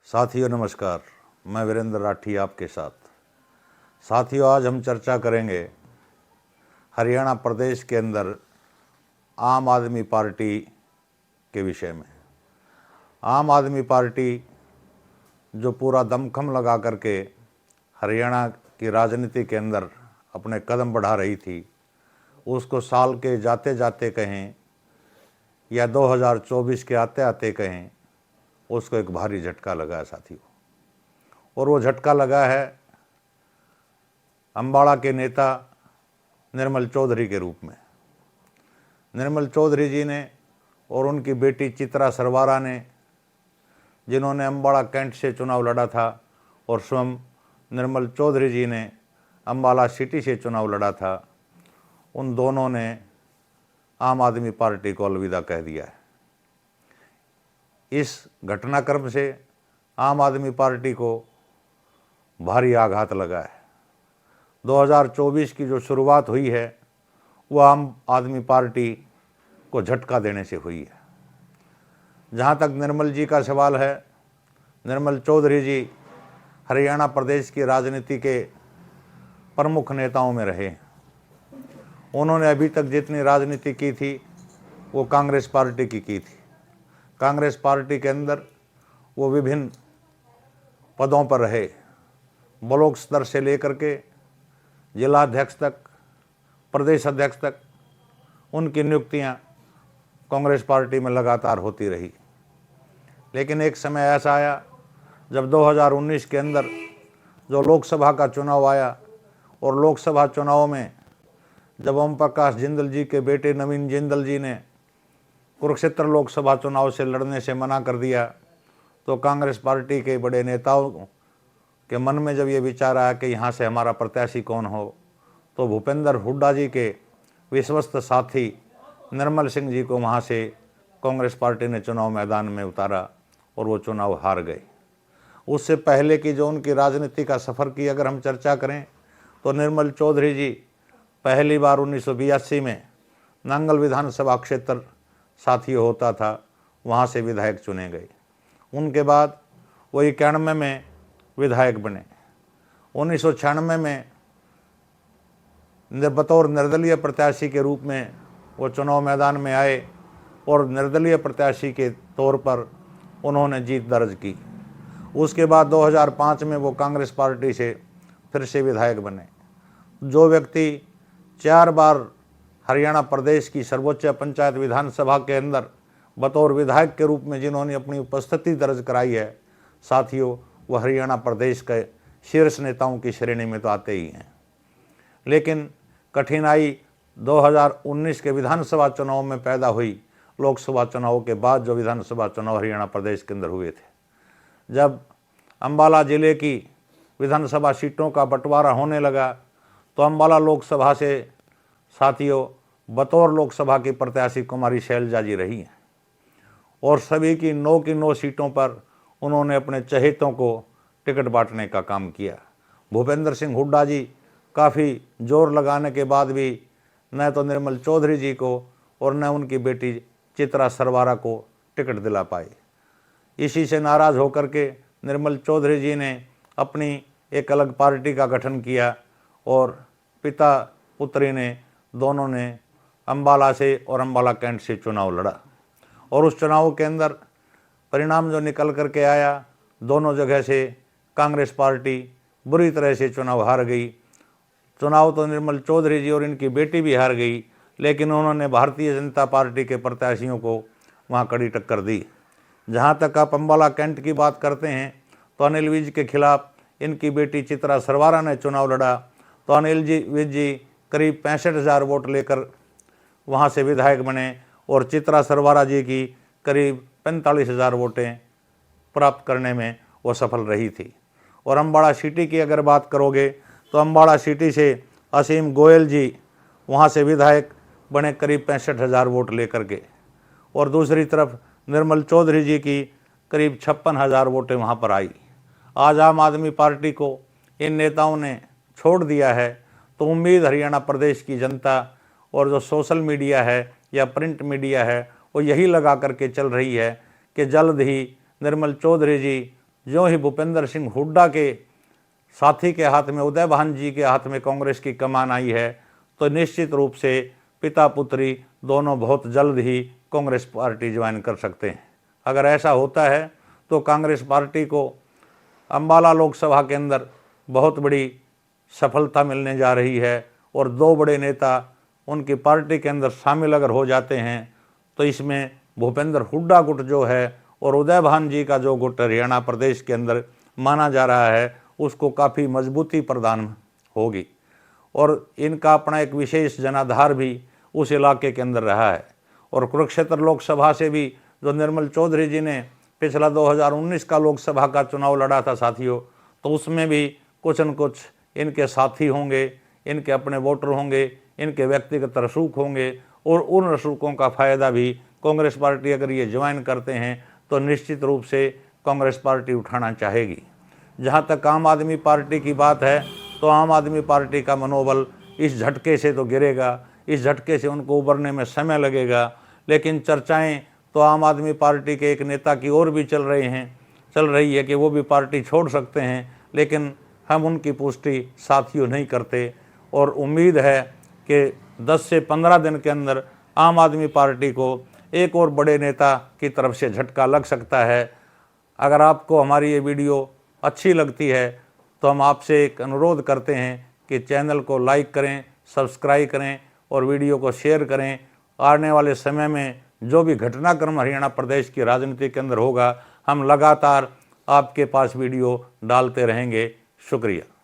साथियों नमस्कार, मैं वीरेंद्र राठी आपके साथ। साथियों, आज हम चर्चा करेंगे हरियाणा प्रदेश के अंदर आम आदमी पार्टी के विषय में। आम आदमी पार्टी जो पूरा दमखम लगा करके हरियाणा की राजनीति के अंदर अपने कदम बढ़ा रही थी, उसको साल के जाते जाते कहें या 2024 के आते आते कहें, उसको एक भारी झटका लगा है साथियों। और वो झटका लगा है अम्बाड़ा के नेता निर्मल चौधरी के रूप में। निर्मल चौधरी जी ने और उनकी बेटी चित्रा सरवारा ने, जिन्होंने अम्बाड़ा कैंट से चुनाव लड़ा था, और स्वयं निर्मल चौधरी जी ने अम्बाला सिटी से चुनाव लड़ा था, उन दोनों ने आम आदमी पार्टी को अलविदा कह दिया है। इस घटनाक्रम से आम आदमी पार्टी को भारी आघात लगा है। 2024 की जो शुरुआत हुई है वो आम आदमी पार्टी को झटका देने से हुई है। जहाँ तक निर्मल जी का सवाल है, निर्मल चौधरी जी हरियाणा प्रदेश की राजनीति के प्रमुख नेताओं में रहे। उन्होंने अभी तक जितनी राजनीति की थी वो कांग्रेस पार्टी की थी। कांग्रेस पार्टी के अंदर वो विभिन्न पदों पर रहे, ब्लॉक स्तर से लेकर के जिला अध्यक्ष तक, प्रदेश अध्यक्ष तक। उनकी नियुक्तियां कांग्रेस पार्टी में लगातार होती रही। लेकिन एक समय ऐसा आया जब 2019 के अंदर जो लोकसभा का चुनाव आया, और लोकसभा चुनाव में जब ओम प्रकाश जिंदल जी के बेटे नवीन जिंदल जी ने कुरुक्षेत्र लोकसभा चुनाव से लड़ने से मना कर दिया, तो कांग्रेस पार्टी के बड़े नेताओं के मन में जब ये विचार आया कि यहाँ से हमारा प्रत्याशी कौन हो, तो भूपेंद्र हुड्डा जी के विश्वस्त साथी निर्मल सिंह जी को वहाँ से कांग्रेस पार्टी ने चुनाव मैदान में उतारा और वो चुनाव हार गए। उससे पहले की जो उनकी राजनीति का सफ़र की अगर हम चर्चा करें, तो निर्मल चौधरी जी पहली बार 1982 में नांगल विधानसभा क्षेत्र साथियों होता था, वहाँ से विधायक चुने गए। उनके बाद वो 91 में विधायक बने। 1996 में बतौर निर्दलीय प्रत्याशी के रूप में वो चुनाव मैदान में आए, और निर्दलीय प्रत्याशी के तौर पर उन्होंने जीत दर्ज की। उसके बाद 2005 में वो कांग्रेस पार्टी से फिर से विधायक बने। जो व्यक्ति 4 बार हरियाणा प्रदेश की सर्वोच्च पंचायत विधानसभा के अंदर बतौर विधायक के रूप में जिन्होंने अपनी उपस्थिति दर्ज कराई है, साथियों, वह हरियाणा प्रदेश के शीर्ष नेताओं की श्रेणी में तो आते ही हैं। लेकिन कठिनाई 2019 के विधानसभा चुनाव में पैदा हुई, लोकसभा चुनाव के बाद जो विधानसभा चुनाव हरियाणा प्रदेश के अंदर हुए थे। जब अम्बाला ज़िले की विधानसभा सीटों का बंटवारा होने लगा, तो अम्बाला लोकसभा से साथियों बतौर लोकसभा की प्रत्याशी कुमारी शैलजा जी रही हैं, और सभी की 9 सीटों पर उन्होंने अपने चहेतों को टिकट बांटने का काम किया। भूपेंद्र सिंह हुड्डा जी काफ़ी जोर लगाने के बाद भी न तो निर्मल चौधरी जी को और न उनकी बेटी चित्रा सरवारा को टिकट दिला पाए। इसी से नाराज़ होकर के निर्मल चौधरी जी ने अपनी एक अलग पार्टी का गठन किया, और पिता पुत्री ने दोनों ने अम्बाला से और अम्बाला कैंट से चुनाव लड़ा। और उस चुनाव के अंदर परिणाम जो निकल कर के आया, दोनों जगह से कांग्रेस पार्टी बुरी तरह से चुनाव हार गई। चुनाव तो निर्मल चौधरी जी और इनकी बेटी भी हार गई, लेकिन उन्होंने भारतीय जनता पार्टी के प्रत्याशियों को वहाँ कड़ी टक्कर दी। जहाँ तक आप अम्बाला कैंट की बात करते हैं, तो अनिल विज के खिलाफ इनकी बेटी चित्रा सरवारा ने चुनाव लड़ा, तो अनिल विज जी करीब 65,000 वोट लेकर वहाँ से विधायक बने, और चित्रा सरवारा जी की करीब 45,000 वोटें प्राप्त करने में वो सफल रही थी। और अम्बाड़ा सिटी की अगर बात करोगे, तो अम्बाड़ा सिटी से असीम गोयल जी वहाँ से विधायक बने करीब 65,000 वोट लेकर के, और दूसरी तरफ निर्मल चौधरी जी की करीब 56,000 वोटें वहाँ पर आई। आज आम आदमी पार्टी को इन नेताओं ने छोड़ दिया है, तो उम्मीद हरियाणा प्रदेश की जनता और जो सोशल मीडिया है या प्रिंट मीडिया है, वो यही लगा करके चल रही है कि जल्द ही निर्मल चौधरी जी ज्यों ही भूपेंद्र सिंह हुड्डा के साथी के हाथ में, उदय भान जी के हाथ में कांग्रेस की कमान आई है, तो निश्चित रूप से पिता पुत्री दोनों बहुत जल्द ही कांग्रेस पार्टी ज्वाइन कर सकते हैं। अगर ऐसा होता है तो कांग्रेस पार्टी को अम्बाला लोकसभा के अंदर बहुत बड़ी सफलता मिलने जा रही है, और 2 बड़े नेता उनकी पार्टी के अंदर शामिल अगर हो जाते हैं तो इसमें भूपेंद्र हुड्डा गुट जो है और उदय भान जी का जो गुट हरियाणा प्रदेश के अंदर माना जा रहा है, उसको काफ़ी मजबूती प्रदान होगी। और इनका अपना एक विशेष जनाधार भी उस इलाके के अंदर रहा है। और कुरुक्षेत्र लोकसभा से भी जो निर्मल चौधरी जी ने पिछला 2019 का लोकसभा का चुनाव लड़ा था साथियों, तो उसमें भी कुछ न कुछ इनके साथी होंगे, इनके अपने वोटर होंगे, इनके व्यक्तिगत रसूख होंगे, और उन रसूखों का फ़ायदा भी कांग्रेस पार्टी अगर ये ज्वाइन करते हैं तो निश्चित रूप से कांग्रेस पार्टी उठाना चाहेगी। जहाँ तक आम आदमी पार्टी की बात है, तो आम आदमी पार्टी का मनोबल इस झटके से तो गिरेगा, इस झटके से उनको उभरने में समय लगेगा। लेकिन चर्चाएं तो आम आदमी पार्टी के एक नेता की ओर भी चल रही है कि वो भी पार्टी छोड़ सकते हैं, लेकिन हम उनकी पुष्टि साथियों नहीं करते। और उम्मीद है कि 10 से 15 दिन के अंदर आम आदमी पार्टी को एक और बड़े नेता की तरफ से झटका लग सकता है। अगर आपको हमारी ये वीडियो अच्छी लगती है तो हम आपसे एक अनुरोध करते हैं कि चैनल को लाइक करें, सब्सक्राइब करें और वीडियो को शेयर करें। आने वाले समय में जो भी घटनाक्रम हरियाणा प्रदेश की राजनीति के अंदर होगा, हम लगातार आपके पास वीडियो डालते रहेंगे। शुक्रिया।